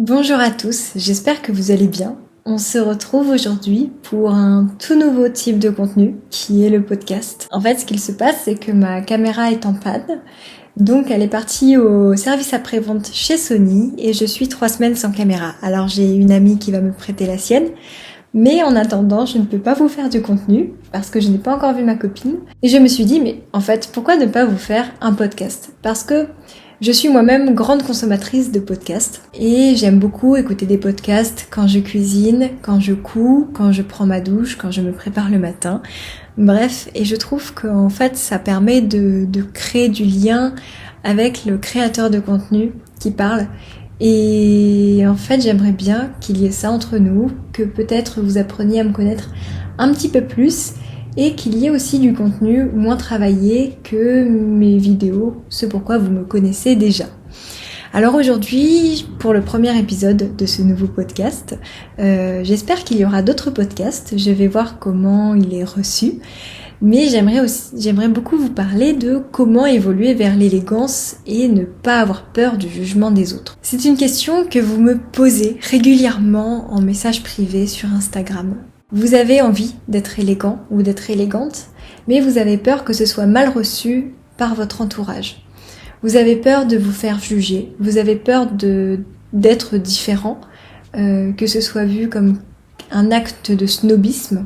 Bonjour à tous, j'espère que vous allez bien. On se retrouve aujourd'hui pour un tout nouveau type de contenu qui est le podcast. En fait, ce qu'il se passe, c'est que ma caméra est en panne. Donc elle est partie au service après-vente chez Sony et je suis 3 semaines sans caméra. Alors j'ai une amie qui va me prêter la sienne. Mais en attendant, je ne peux pas vous faire du contenu parce que je n'ai pas encore vu ma copine. Et je me suis dit, mais en fait, pourquoi ne pas vous faire un podcast ? Parce que je suis moi-même grande consommatrice de podcasts et j'aime beaucoup écouter des podcasts quand je cuisine, quand je couds, quand je prends ma douche, quand je me prépare le matin. Bref, et je trouve qu'en fait, ça permet de créer du lien avec le créateur de contenu qui parle. Et en fait, j'aimerais bien qu'il y ait ça entre nous, que peut-être vous appreniez à me connaître un petit peu plus et qu'il y ait aussi du contenu moins travaillé que mes vidéos, ce pourquoi vous me connaissez déjà. Alors aujourd'hui, pour le premier épisode de ce nouveau podcast, j'espère qu'il y aura d'autres podcasts, je vais voir comment il est reçu. Mais j'aimerais beaucoup vous parler de comment évoluer vers l'élégance et ne pas avoir peur du jugement des autres. C'est une question que vous me posez régulièrement en message privé sur Instagram. Vous avez envie d'être élégant ou d'être élégante, mais vous avez peur que ce soit mal reçu par votre entourage. Vous avez peur de vous faire juger, vous avez peur d'être différent, que ce soit vu comme un acte de snobisme.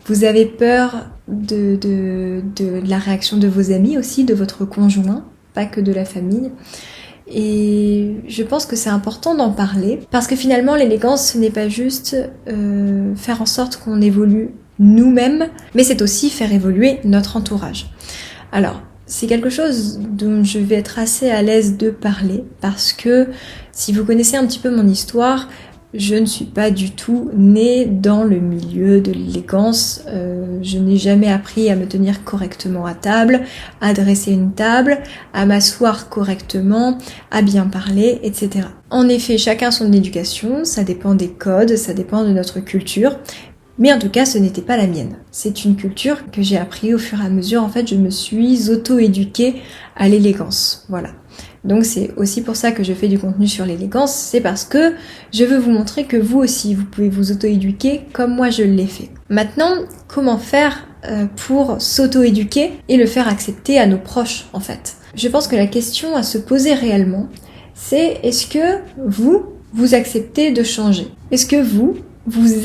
Vous avez peur de la réaction de vos amis aussi, de votre conjoint, pas que de la famille. Et je pense que c'est important d'en parler, parce que finalement l'élégance ce n'est pas juste faire en sorte qu'on évolue nous-mêmes, mais c'est aussi faire évoluer notre entourage. Alors, c'est quelque chose dont je vais être assez à l'aise de parler, parce que si vous connaissez un petit peu mon histoire, je ne suis pas du tout née dans le milieu de l'élégance. Je n'ai jamais appris à me tenir correctement à table, à dresser une table, à m'asseoir correctement, à bien parler, etc. En effet, chacun son éducation, ça dépend des codes, ça dépend de notre culture. Mais en tout cas, ce n'était pas la mienne. C'est une culture que j'ai appris au fur et à mesure. En fait, je me suis auto-éduquée à l'élégance. Voilà. Donc c'est aussi pour ça que je fais du contenu sur l'élégance, c'est parce que je veux vous montrer que vous aussi, vous pouvez vous auto-éduquer comme moi je l'ai fait. Maintenant, comment faire pour s'auto-éduquer et le faire accepter à nos proches en fait ? Je pense que la question à se poser réellement, c'est est-ce que vous acceptez de changer ? Est-ce que vous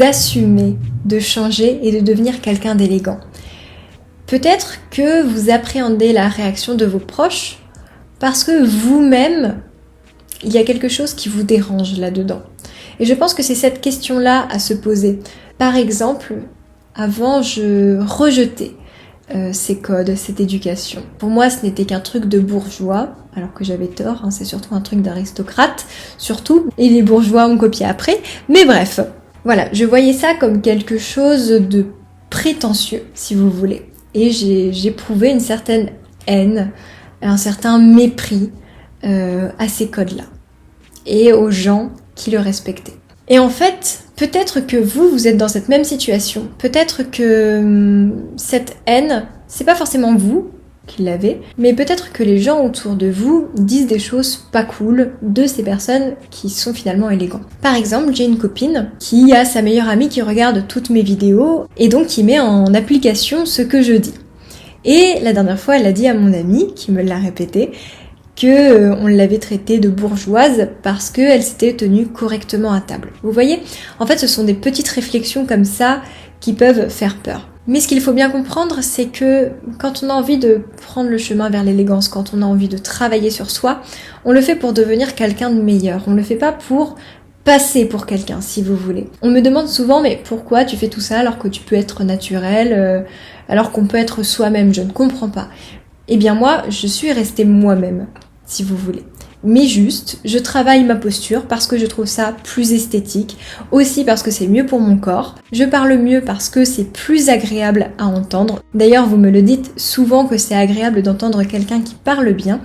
assumez de changer et de devenir quelqu'un d'élégant ? Peut-être que vous appréhendez la réaction de vos proches parce que vous-même, il y a quelque chose qui vous dérange là-dedans. Et je pense que c'est cette question-là à se poser. Par exemple, avant, je rejetais ces codes, cette éducation. Pour moi, ce n'était qu'un truc de bourgeois, alors que j'avais tort, hein, c'est surtout un truc d'aristocrate, surtout, et les bourgeois ont copié après. Mais bref, voilà, je voyais ça comme quelque chose de prétentieux, si vous voulez. Et j'éprouvais une certaine haine, un certain mépris à ces codes-là et aux gens qui le respectaient. Et en fait, peut-être que vous êtes dans cette même situation, peut-être que cette haine, c'est pas forcément vous qui l'avez, mais peut-être que les gens autour de vous disent des choses pas cool de ces personnes qui sont finalement élégants. Par exemple, j'ai une copine qui a sa meilleure amie qui regarde toutes mes vidéos et donc qui met en application ce que je dis. Et la dernière fois, elle a dit à mon amie, qui me l'a répété, on l'avait traitée de bourgeoise parce qu'elle s'était tenue correctement à table. Vous voyez ? En fait, ce sont des petites réflexions comme ça qui peuvent faire peur. Mais ce qu'il faut bien comprendre, c'est que quand on a envie de prendre le chemin vers l'élégance, quand on a envie de travailler sur soi, on le fait pour devenir quelqu'un de meilleur. On le fait pas pour passer pour quelqu'un, si vous voulez. On me demande souvent, mais pourquoi tu fais tout ça alors que tu peux être naturel, alors qu'on peut être soi-même ? Je ne comprends pas. Eh bien moi, je suis restée moi-même, si vous voulez. Mais juste, je travaille ma posture parce que je trouve ça plus esthétique, aussi parce que c'est mieux pour mon corps. Je parle mieux parce que c'est plus agréable à entendre. D'ailleurs, vous me le dites souvent que c'est agréable d'entendre quelqu'un qui parle bien.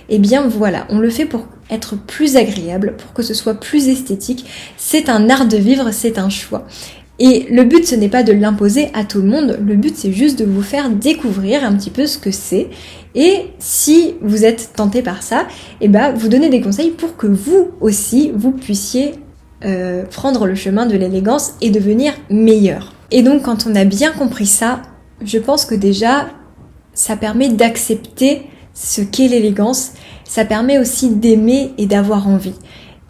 Eh bien voilà, on le fait pour être plus agréable, pour que ce soit plus esthétique. C'est un art de vivre, c'est un choix. Et le but, ce n'est pas de l'imposer à tout le monde, le but, c'est juste de vous faire découvrir un petit peu ce que c'est. Et si vous êtes tenté par ça, vous donnez des conseils pour que vous aussi, vous puissiez prendre le chemin de l'élégance et devenir meilleur. Et donc, quand on a bien compris ça, je pense que déjà, ça permet d'accepter ce qu'est l'élégance, ça permet aussi d'aimer et d'avoir envie.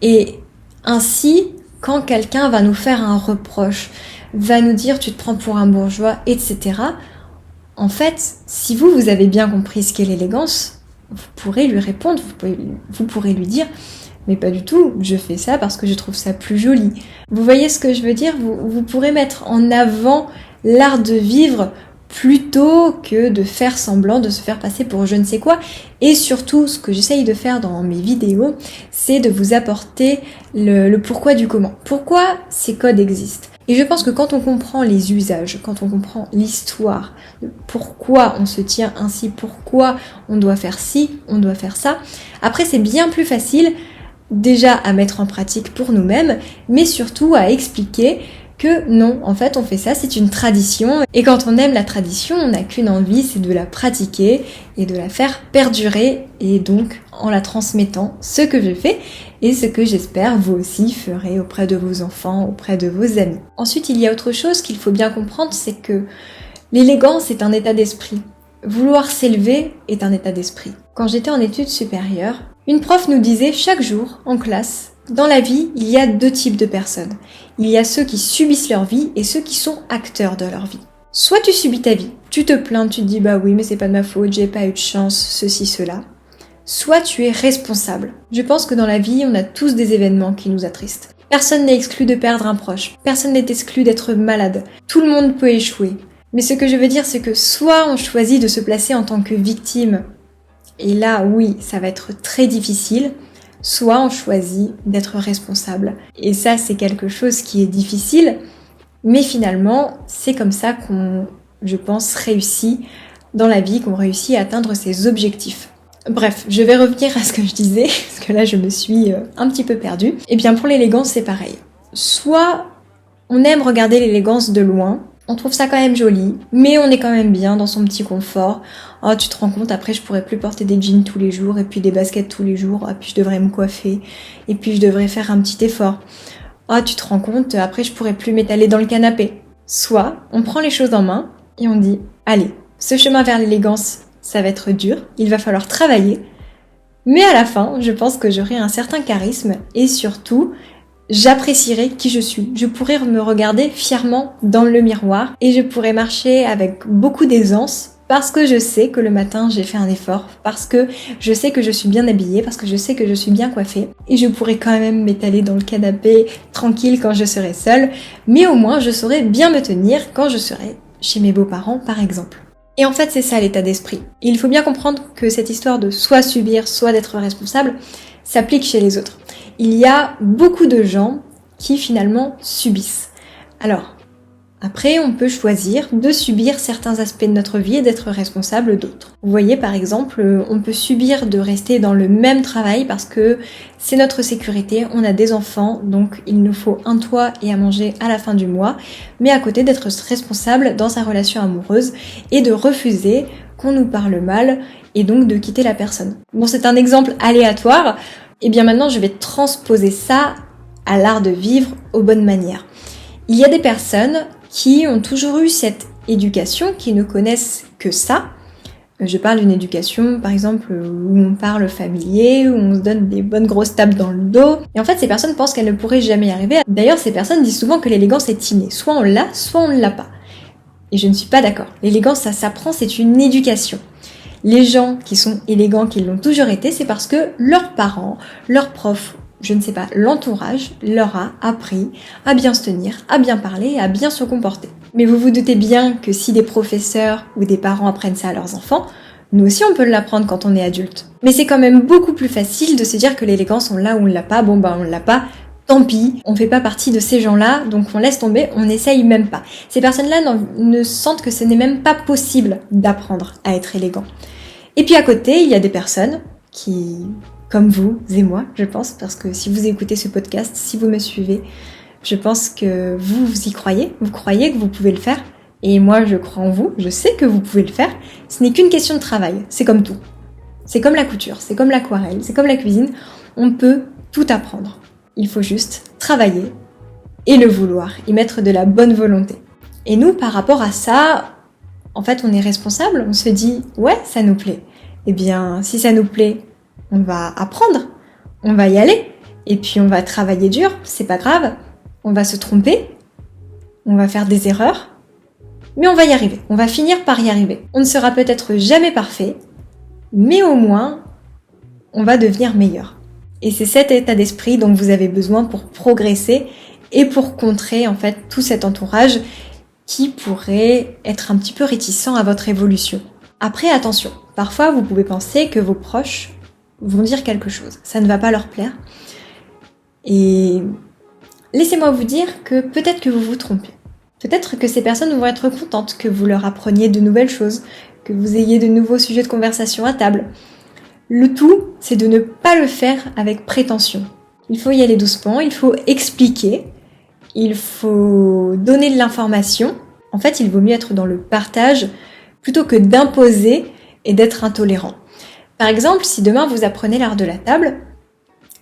Et ainsi, quand quelqu'un va nous faire un reproche, va nous dire tu te prends pour un bourgeois, etc., en fait, si vous avez bien compris ce qu'est l'élégance, vous pourrez lui répondre, vous pourrez lui dire mais pas du tout, je fais ça parce que je trouve ça plus joli. Vous voyez ce que je veux dire ? Vous pourrez mettre en avant l'art de vivre plutôt que de faire semblant, de se faire passer pour je ne sais quoi. Et surtout, ce que j'essaye de faire dans mes vidéos, c'est de vous apporter le pourquoi du comment. Pourquoi ces codes existent ? Et je pense que quand on comprend les usages, quand on comprend l'histoire, pourquoi on se tient ainsi, pourquoi on doit faire ci, on doit faire ça, après c'est bien plus facile déjà à mettre en pratique pour nous-mêmes, mais surtout à expliquer que non, en fait on fait ça, c'est une tradition, et quand on aime la tradition, on n'a qu'une envie, c'est de la pratiquer et de la faire perdurer, et donc en la transmettant, ce que je fais, et ce que j'espère vous aussi ferez auprès de vos enfants, auprès de vos amis. Ensuite, il y a autre chose qu'il faut bien comprendre, c'est que l'élégance est un état d'esprit. Vouloir s'élever est un état d'esprit. Quand j'étais en études supérieures, une prof nous disait chaque jour, en classe, dans la vie, il y a 2 types de personnes. Il y a ceux qui subissent leur vie et ceux qui sont acteurs de leur vie. Soit tu subis ta vie, tu te plains, tu te dis bah oui mais c'est pas de ma faute, j'ai pas eu de chance, ceci, cela. Soit tu es responsable. Je pense que dans la vie, on a tous des événements qui nous attristent. Personne n'est exclu de perdre un proche. Personne n'est exclu d'être malade. Tout le monde peut échouer. Mais ce que je veux dire, c'est que soit on choisit de se placer en tant que victime, et là, oui, ça va être très difficile, soit on choisit d'être responsable. Et ça, c'est quelque chose qui est difficile, mais finalement, c'est comme ça qu'on, je pense, réussit dans la vie, qu'on réussit à atteindre ses objectifs. Bref, je vais revenir à ce que je disais, parce que là, je me suis un petit peu perdue. Et bien, pour l'élégance, c'est pareil. Soit on aime regarder l'élégance de loin, on trouve ça quand même joli, mais on est quand même bien dans son petit confort. Oh, tu te rends compte, après je pourrais plus porter des jeans tous les jours, et puis des baskets tous les jours, et puis je devrais me coiffer, et puis je devrais faire un petit effort. Oh, tu te rends compte, après je pourrais plus m'étaler dans le canapé. Soit, on prend les choses en main, et on dit, allez, ce chemin vers l'élégance, ça va être dur, il va falloir travailler, mais à la fin, je pense que j'aurai un certain charisme, et surtout, j'apprécierai qui je suis. Je pourrais me regarder fièrement dans le miroir et je pourrais marcher avec beaucoup d'aisance parce que je sais que le matin j'ai fait un effort, parce que je sais que je suis bien habillée, parce que je sais que je suis bien coiffée et je pourrais quand même m'étaler dans le canapé tranquille quand je serai seule, mais au moins je saurais bien me tenir quand je serai chez mes beaux-parents par exemple. Et en fait c'est ça l'état d'esprit. Et il faut bien comprendre que cette histoire de soit subir, soit d'être responsable s'applique chez les autres. Il y a beaucoup de gens qui finalement subissent. Alors, après, on peut choisir de subir certains aspects de notre vie et d'être responsable d'autres. Vous voyez, par exemple, on peut subir de rester dans le même travail parce que c'est notre sécurité, on a des enfants, donc il nous faut un toit et à manger à la fin du mois, mais à côté d'être responsable dans sa relation amoureuse et de refuser qu'on nous parle mal et donc de quitter la personne. Bon, c'est un exemple aléatoire. Et bien maintenant, je vais transposer ça à l'art de vivre aux bonnes manières. Il y a des personnes qui ont toujours eu cette éducation, qui ne connaissent que ça. Je parle d'une éducation, par exemple, où on parle familier, où on se donne des bonnes grosses tapes dans le dos. Et en fait, ces personnes pensent qu'elles ne pourraient jamais y arriver. D'ailleurs, ces personnes disent souvent que l'élégance est innée. Soit on l'a, soit on ne l'a pas. Et je ne suis pas d'accord. L'élégance, ça s'apprend, c'est une éducation. Les gens qui sont élégants, qui l'ont toujours été, c'est parce que leurs parents, leurs profs, je ne sais pas, l'entourage leur a appris à bien se tenir, à bien parler, à bien se comporter. Mais vous vous doutez bien que si des professeurs ou des parents apprennent ça à leurs enfants, nous aussi on peut l'apprendre quand on est adulte. Mais c'est quand même beaucoup plus facile de se dire que l'élégance on l'a ou on l'a pas, bon bah on l'a pas, tant pis, on fait pas partie de ces gens-là, donc on laisse tomber, on n'essaye même pas. Ces personnes-là ne sentent que ce n'est même pas possible d'apprendre à être élégant. Et puis à côté, il y a des personnes qui, comme vous et moi, je pense, parce que si vous écoutez ce podcast, si vous me suivez, Je pense que vous y croyez, vous croyez que vous pouvez le faire. Et moi, je crois en vous, je sais que vous pouvez le faire. Ce n'est qu'une question de travail, c'est comme tout. C'est comme la couture, c'est comme l'aquarelle, c'est comme la cuisine. On peut tout apprendre. Il faut juste travailler et le vouloir, y mettre de la bonne volonté. Et nous, par rapport à ça, en fait, on est responsable. On se dit, ouais, ça nous plaît. Eh bien, si ça nous plaît, on va apprendre, on va y aller. Et puis, on va travailler dur, c'est pas grave. On va se tromper, on va faire des erreurs. Mais on va y arriver, on va finir par y arriver. On ne sera peut-être jamais parfait, mais au moins, on va devenir meilleur. Et c'est cet état d'esprit dont vous avez besoin pour progresser et pour contrer en fait tout cet entourage qui pourrait être un petit peu réticent à votre évolution. Après, attention, parfois vous pouvez penser que vos proches vont dire quelque chose, ça ne va pas leur plaire. Et laissez-moi vous dire que peut-être que vous vous trompez. Peut-être que ces personnes vont être contentes que vous leur appreniez de nouvelles choses, que vous ayez de nouveaux sujets de conversation à table. Le tout, c'est de ne pas le faire avec prétention. Il faut y aller doucement, il faut expliquer, il faut donner de l'information. En fait, il vaut mieux être dans le partage plutôt que d'imposer et d'être intolérant. Par exemple, si demain vous apprenez l'art de la table,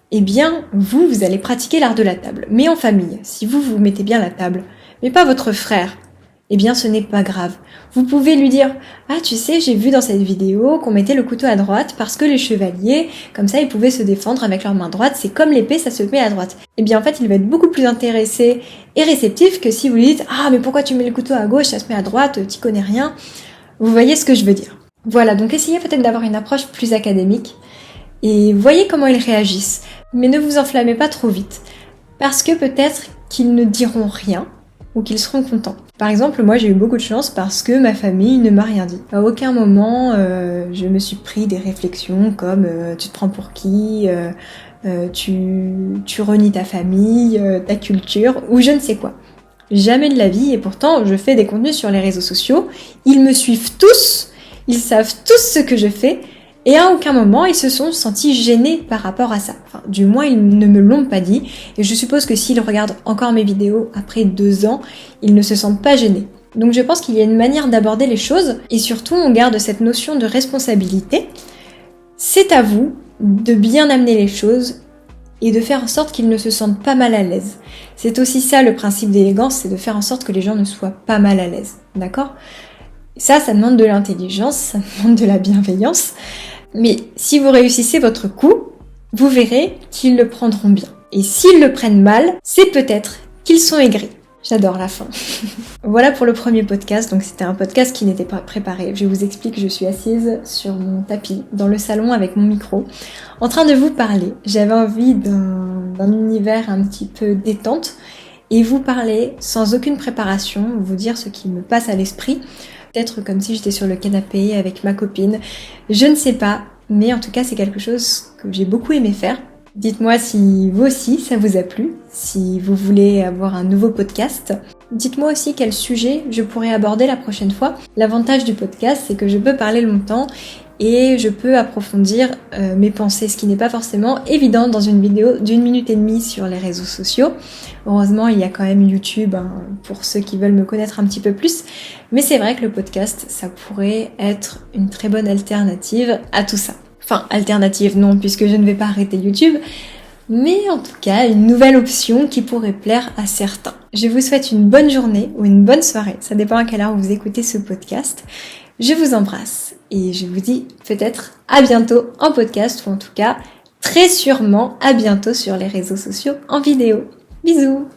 eh bien, vous allez pratiquer l'art de la table, mais en famille. Si vous mettez bien la table, mais pas votre frère, eh bien ce n'est pas grave. Vous pouvez lui dire « Ah tu sais, j'ai vu dans cette vidéo qu'on mettait le couteau à droite parce que les chevaliers, comme ça ils pouvaient se défendre avec leur main droite, c'est comme l'épée, ça se met à droite. » Eh bien en fait il va être beaucoup plus intéressé et réceptif que si vous lui dites « Ah mais pourquoi tu mets le couteau à gauche, ça se met à droite, t'y connais rien. » Vous voyez ce que je veux dire. Voilà, donc essayez peut-être d'avoir une approche plus académique et voyez comment ils réagissent. Mais ne vous enflammez pas trop vite, parce que peut-être qu'ils ne diront rien, ou qu'ils seront contents. Par exemple, moi j'ai eu beaucoup de chance parce que ma famille ne m'a rien dit. À aucun moment je me suis pris des réflexions comme tu te prends pour qui, tu renies ta famille, ta culture, ou je ne sais quoi. Jamais de la vie, et pourtant je fais des contenus sur les réseaux sociaux, ils me suivent tous, ils savent tous ce que je fais, et à aucun moment ils se sont sentis gênés par rapport à ça. Enfin, du moins ils ne me l'ont pas dit, et je suppose que s'ils regardent encore mes vidéos après 2 ans, ils ne se sentent pas gênés. Donc je pense qu'il y a une manière d'aborder les choses, et surtout on garde cette notion de responsabilité. C'est à vous de bien amener les choses, et de faire en sorte qu'ils ne se sentent pas mal à l'aise. C'est aussi ça le principe d'élégance, c'est de faire en sorte que les gens ne soient pas mal à l'aise, d'accord ? Ça demande de l'intelligence, ça demande de la bienveillance. Mais si vous réussissez votre coup, vous verrez qu'ils le prendront bien. Et s'ils le prennent mal, c'est peut-être qu'ils sont aigris. J'adore la fin. Voilà pour le premier podcast. Donc c'était un podcast qui n'était pas préparé. Je vous explique, je suis assise sur mon tapis dans le salon avec mon micro, en train de vous parler. J'avais envie d'un univers un petit peu détente et vous parler sans aucune préparation, vous dire ce qui me passe à l'esprit. Peut-être comme si j'étais sur le canapé avec ma copine. Je ne sais pas, mais en tout cas c'est quelque chose que j'ai beaucoup aimé faire. Dites-moi si vous aussi ça vous a plu, si vous voulez avoir un nouveau podcast. Dites-moi aussi quel sujet je pourrais aborder la prochaine fois. L'avantage du podcast, c'est que je peux parler longtemps et je peux approfondir mes pensées, ce qui n'est pas forcément évident dans une vidéo d'1 minute et demie sur les réseaux sociaux. Heureusement, il y a quand même YouTube pour ceux qui veulent me connaître un petit peu plus. Mais c'est vrai que le podcast, ça pourrait être une très bonne alternative à tout ça. Enfin, alternative non, puisque je ne vais pas arrêter YouTube, mais en tout cas, une nouvelle option qui pourrait plaire à certains. Je vous souhaite une bonne journée ou une bonne soirée, ça dépend à quelle heure vous écoutez ce podcast. Je vous embrasse et je vous dis peut-être à bientôt en podcast, ou en tout cas, très sûrement à bientôt sur les réseaux sociaux en vidéo. Bisous!